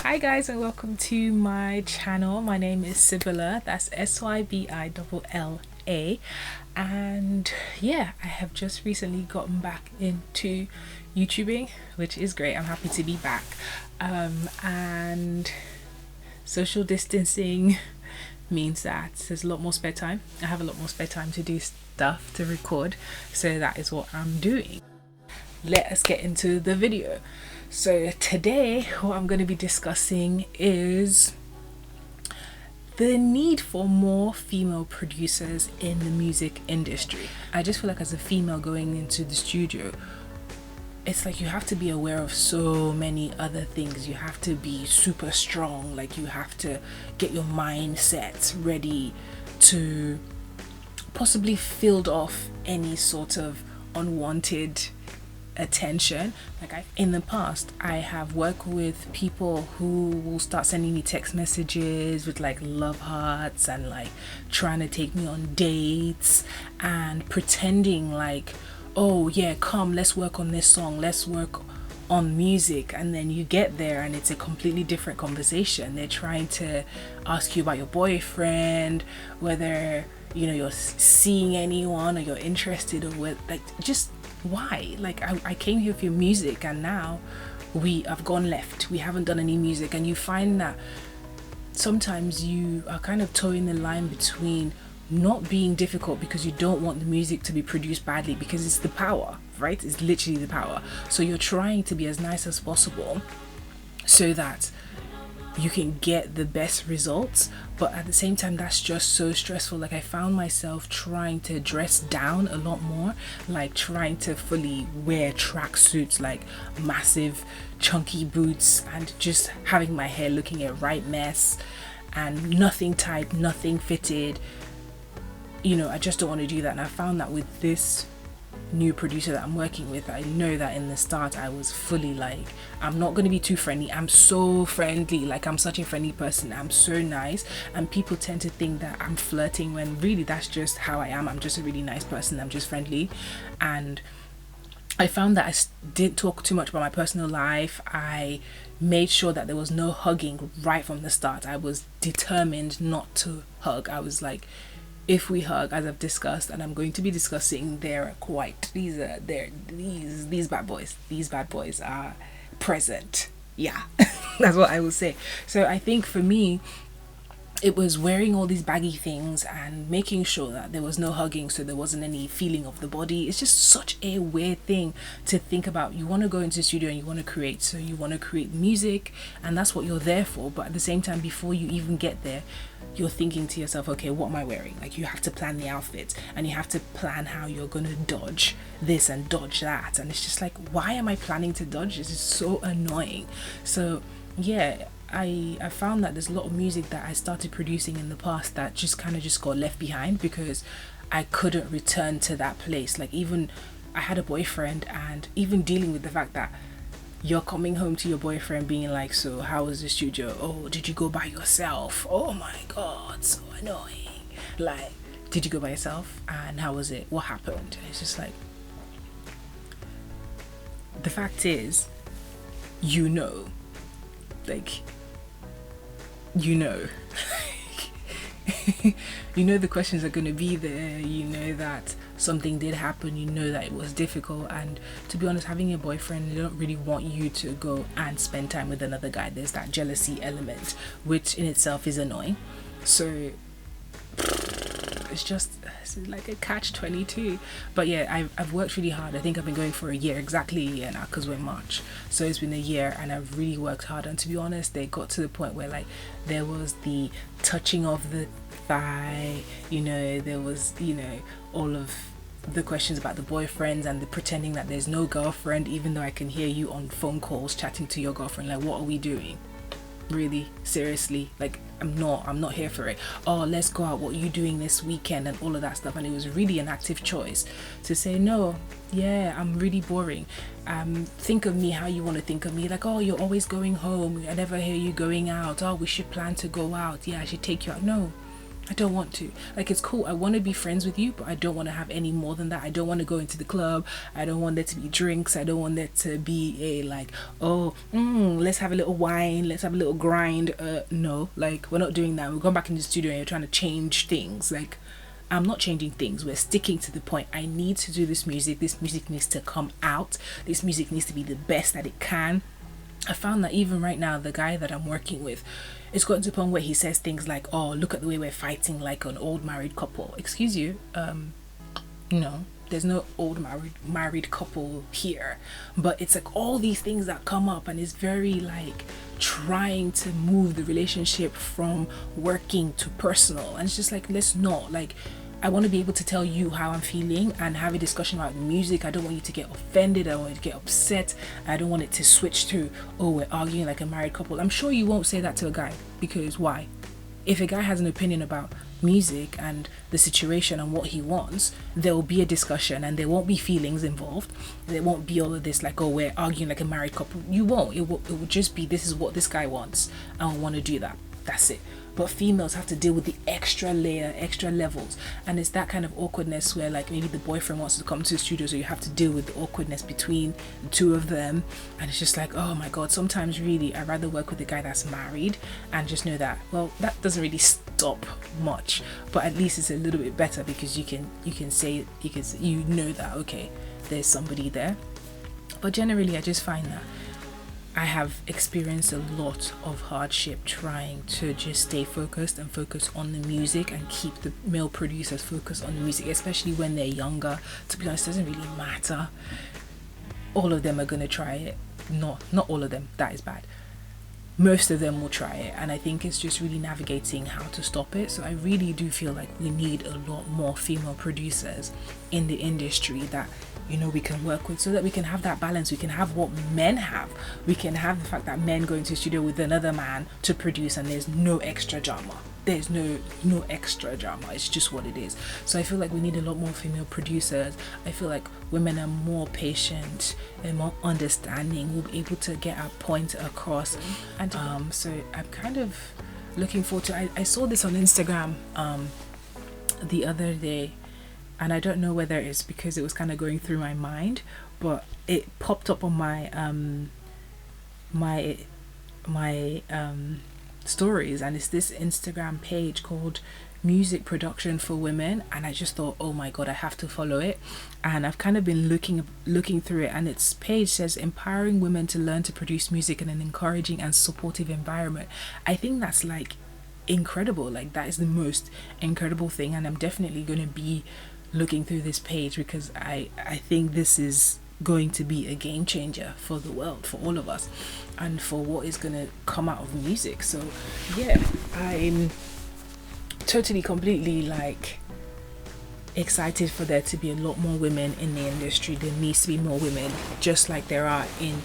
Hi guys, and welcome to my channel. My name is Sybilla, that's Sybilla, and yeah, I have just recently gotten back into YouTubing, which is great. I'm happy to be back. And social distancing means that there's a lot more spare time. I have a lot more spare time to do stuff, to record, so that is what I'm doing. Let us get into the video. So today what I'm going to be discussing is the need for more female producers in the music industry. I just feel like as a female going into the studio, it's like you have to be aware of so many other things. You have to be super strong, like you have to get your mindset ready to possibly field off any sort of unwanted attention. In the past, I have worked with people who will start sending me text messages with like love hearts and like trying to take me on dates and pretending like, oh yeah, come, let's work on this song, let's work on music. And then you get there and it's a completely different conversation. They're trying to ask you about your boyfriend, whether you're seeing anyone or you're interested, or with like, just why? Like I came here for your music and now we have gone left, we haven't done any music. And you find that sometimes you are kind of towing the line between not being difficult because you don't want the music to be produced badly, because it's the power, right? It's literally the power. So you're trying to be as nice as possible so that you can get the best results, but at the same time that's just so stressful. Like I found myself trying to dress down a lot more, like trying to fully wear tracksuits, like massive chunky boots, and just having my hair looking a right mess and nothing tied, nothing fitted. I just don't want to do that. And I found that with this new producer that I'm working with, I know that in the start I was fully like, I'm not going to be too friendly. I'm so friendly, like I'm such a friendly person, I'm so nice, and people tend to think that I'm flirting when really that's just how I am. I'm just a really nice person, I'm just friendly. And I found that I didn't talk too much about my personal life. I made sure that there was no hugging right from the start. I was determined not to hug. I was like, if we hug, as I've discussed and I'm going to be discussing, these bad boys. These bad boys are present. Yeah, that's what I will say. So I think for me, it was wearing all these baggy things and making sure that there was no hugging, so there wasn't any feeling of the body. It's just such a weird thing to think about. You want to go into the studio and you want to create, so you want to create music, and that's what you're there for. But at the same time, before you even get there, you're thinking to yourself, okay, what am I wearing? Like you have to plan the outfit and you have to plan how you're going to dodge this and dodge that. And it's just like, why am I planning to dodge this? It's so annoying. So yeah, I found that there's a lot of music that I started producing in the past that just kind of just got left behind because I couldn't return to that place. Like even I had a boyfriend, and even dealing with the fact that you're coming home to your boyfriend being like, so how was the studio? Oh, did you go by yourself? Oh my god, so annoying. Like, did you go by yourself? And how was it? What happened? And it's just like, the fact is, like, the questions are going to be there. That something did happen, that it was difficult. And to be honest, having a boyfriend, they don't really want you to go and spend time with another guy. There's that jealousy element, which in itself is annoying. So it's like a catch-22. But yeah, I've worked really hard. I think I've been going for exactly a year now, because we're in March, so it's been a year and I've really worked hard. And to be honest, they got to the point where like there was the touching of the thigh, there was all of the questions about the boyfriends and the pretending that there's no girlfriend, even though I can hear you on phone calls chatting to your girlfriend. Like, what are we doing? Really? Seriously? Like, I'm not here for it. Oh, let's go out, what are you doing this weekend, and all of that stuff. And it was really an active choice to say, no, yeah, I'm really boring. Think of me how you want to think of me. Like, oh, you're always going home, I never hear you going out. Oh, we should plan to go out. Yeah, I should take you out. No, I don't want to. Like, it's cool, I want to be friends with you, but I don't want to have any more than that. I don't want to go into the club. I don't want there to be drinks. I don't want there to be a like, oh, let's have a little wine, let's have a little grind. No, like, we're not doing that. We're going back in the studio and you're trying to change things. Like, I'm not changing things. We're sticking to the point. I need to do this music. This music needs to come out. This music needs to be the best that it can. I found that even right now, the guy that I'm working with, it's gotten to a point where he says things like, oh, look at the way we're fighting like an old married couple. Excuse you, no, there's no old married couple here. But it's like all these things that come up, and it's very like trying to move the relationship from working to personal. And it's just like, let's not. Like, I want to be able to tell you how I'm feeling and have a discussion about music. I don't want you to get offended. I don't want you to get upset. I don't want it to switch to, oh, we're arguing like a married couple. I'm sure you won't say that to a guy, because why? If a guy has an opinion about music and the situation and what he wants, there will be a discussion and there won't be feelings involved. There won't be all of this like, oh, we're arguing like a married couple. You won't. It will just be, this is what this guy wants and I want to do that. That's it. But females have to deal with the extra layer, extra levels, and it's that kind of awkwardness where like maybe the boyfriend wants to come to the studio, so you have to deal with the awkwardness between the two of them. And it's just like, oh my god, sometimes really I'd rather work with a guy that's married and just know that, well, that doesn't really stop much, but at least it's a little bit better, because you can say, because you know that, okay, there's somebody there. But generally I just find that I have experienced a lot of hardship trying to just stay focused and focus on the music and keep the male producers focused on the music, especially when they're younger. To be honest, it doesn't really matter. All of them are going to try it. Not all of them, that is bad. Most of them will try it, and I think it's just really navigating how to stop it. So I really do feel like we need a lot more female producers in the industry that, you know, we can work with, so that we can have that balance. We can have what men have. We can have the fact that men go into the studio with another man to produce and there's no extra drama. There's no extra drama. It's just what it is. So I feel like we need a lot more female producers. I feel like women are more patient and more understanding. We'll be able to get our point across. And so I'm kind of looking forward to, I saw this on Instagram the other day, and I don't know whether it's because it was kind of going through my mind, but it popped up on my my stories, and it's this Instagram page called Music Production for Women, and I just thought, oh my god, I have to follow it. And I've kind of been looking through it, and its page says empowering women to learn to produce music in an encouraging and supportive environment. I think that's like incredible. Like, that is the most incredible thing, and I'm definitely going to be looking through this page, because I think this is going to be a game changer for the world, for all of us, and for what is going to come out of music. So yeah, I'm totally completely like excited for there to be a lot more women in the industry. There needs to be more women, just like there are in,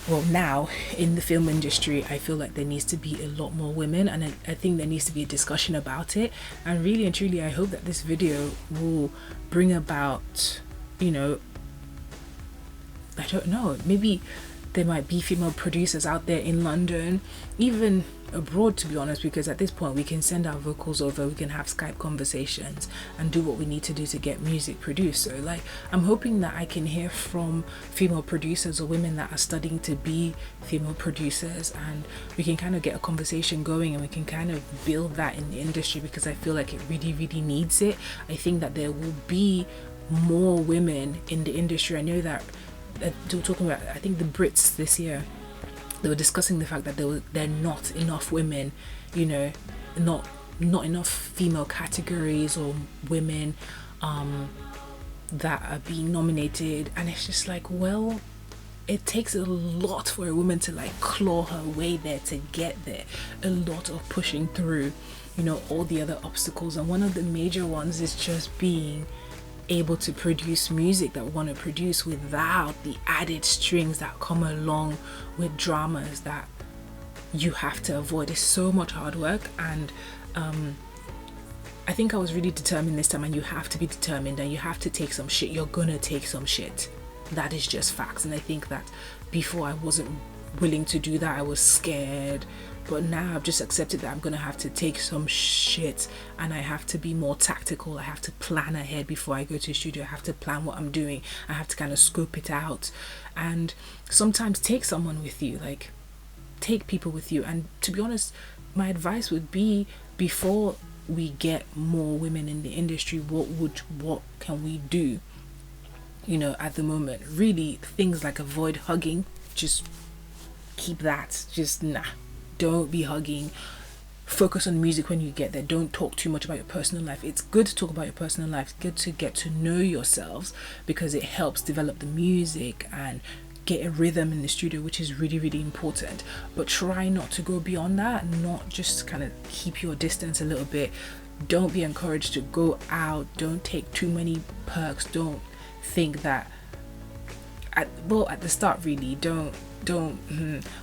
well, now in the film industry. I feel like there needs to be a lot more women, and I think there needs to be a discussion about it. And really and truly, I hope that this video will bring about, you know, I don't know, maybe there might be female producers out there in London, even abroad, to be honest, because at this point we can send our vocals over, we can have Skype conversations and do what we need to do to get music produced. So like, I'm hoping that I can hear from female producers or women that are studying to be female producers, and we can kind of get a conversation going, and we can kind of build that in the industry, because I feel like it really needs it. I think that there will be more women in the industry. I know that they were talking about, I think the Brits this year, they were discussing the fact that there are not enough women, you know, not enough female categories or women that are being nominated. And it's just like, well, it takes a lot for a woman to like claw her way there to get there. A lot of pushing through, you know, all the other obstacles, and one of the major ones is just being able to produce music that we want to produce without the added strings that come along with dramas that you have to avoid. It's so much hard work, and I think I was really determined this time, and you have to be determined, and you have to take some shit. You're gonna take some shit. That is just facts. And I think that before I wasn't willing to do that. I was scared, but now I've just accepted that I'm gonna have to take some shit, and I have to be more tactical. I have to plan ahead before I go to the studio. I have to plan what I'm doing. I have to kind of scope it out, and sometimes take someone with you, like take people with you. And to be honest, my advice would be, before we get more women in the industry, what can we do, you know, at the moment? Really, things like avoid hugging, just keep that, just nah, don't be hugging. Focus on music when you get there. Don't talk too much about your personal life. It's good to talk about your personal life. It's good to get to know yourselves, because it helps develop the music and get a rhythm in the studio, which is really, really important. But try not to go beyond that, not just kind of keep your distance a little bit. Don't be encouraged to go out. Don't take too many perks. Don't think that at the start, really, we don't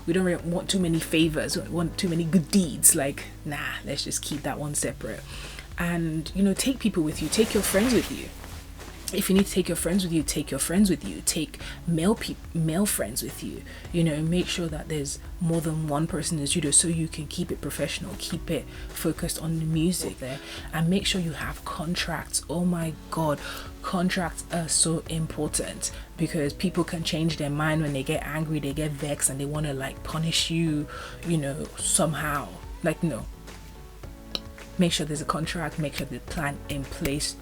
really want too many favors, want too many good deeds. Like, nah, let's just keep that one separate. And, you know, take people with you, take your friends with you. If you need to take your friends with you, take your friends with you. Take male friends with you. You know, make sure that there's more than one person in the studio, so you can keep it professional, keep it focused on the music there. And make sure you have contracts. Oh my god, contracts are so important, because people can change their mind when they get angry, they get vexed, and they want to like punish you, you know, somehow. Like, no, make sure there's a contract, make sure there's a plan in place.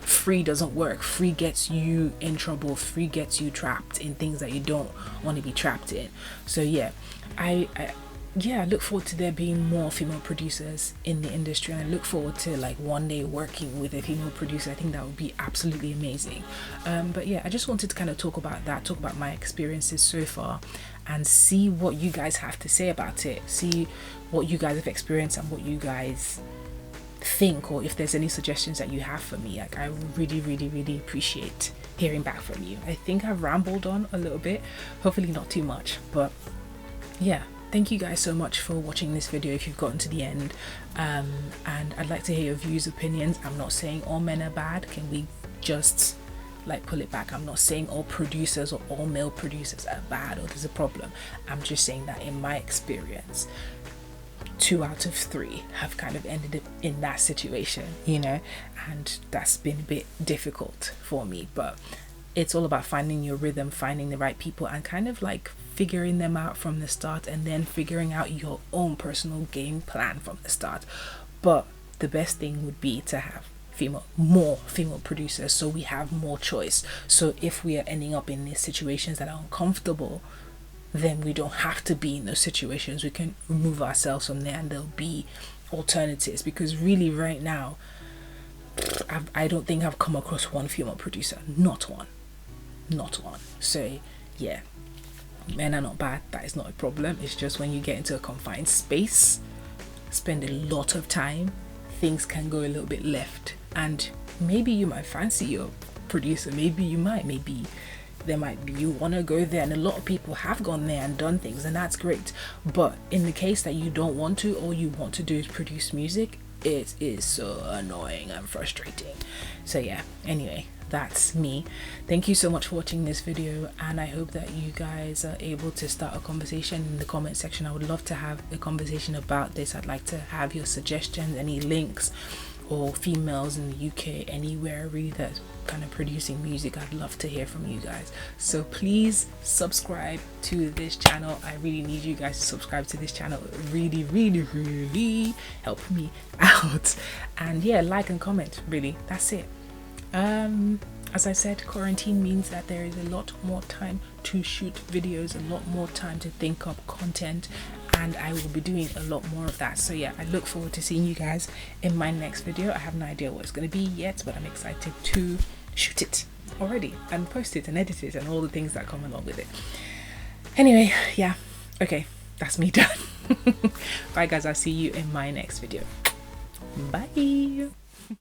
Free doesn't work. Free gets you in trouble. Free gets you trapped in things that you don't want to be trapped in. So yeah, I look forward to there being more female producers in the industry, and I look forward to like one day working with a female producer. I think that would be absolutely amazing. But yeah, I just wanted to kind of talk about my experiences so far, and see what you guys have to say about it. See what you guys have experienced and what you guys think, or if there's any suggestions that you have for me. Like, I really, really, really appreciate hearing back from you. I think I've rambled on a little bit, hopefully not too much, but yeah, thank you guys so much for watching this video if you've gotten to the end. And I'd like to hear your views, opinions. I'm not saying all men are bad. Can we just like pull it back? I'm not saying all producers or all male producers are bad or there's a problem. I'm just saying that in my experience, 2 out of 3 have kind of ended up in that situation, you know, and that's been a bit difficult for me. But it's all about finding your rhythm, finding the right people, and kind of like figuring them out from the start, and then figuring out your own personal game plan from the start. But the best thing would be to have more female producers, so we have more choice. So if we are ending up in these situations that are uncomfortable, then we don't have to be in those situations. We can remove ourselves from there, and there'll be alternatives. Because really right now, I don't think I've come across one female producer. Not one. So yeah, men are not bad. That is not a problem. It's just when you get into a confined space, spend a lot of time, things can go a little bit left. And maybe you might fancy your producer, maybe you might, maybe there might be, you want to go there, and a lot of people have gone there and done things, and that's great. But in the case that you don't want to, all you want to do is produce music, it is so annoying and frustrating. So yeah, anyway, that's me. Thank you so much for watching this video, and I hope that you guys are able to start a conversation in the comment section. I would love to have a conversation about this. I'd like to have your suggestions, any links, or females in the UK, anywhere really that's kind of producing music. I'd love to hear from you guys. So please subscribe to this channel. I really need you guys to subscribe to this channel. It really, really, really help me out. And yeah, like and comment, really, that's it. As I said, quarantine means that there is a lot more time to shoot videos, a lot more time to think up content, and I will be doing a lot more of that. So yeah, I look forward to seeing you guys in my next video. I have no idea what it's going to be yet, but I'm excited to shoot it already and post it and edit it and all the things that come along with it. Anyway, yeah, okay, that's me done. Bye guys, I'll see you in my next video. Bye.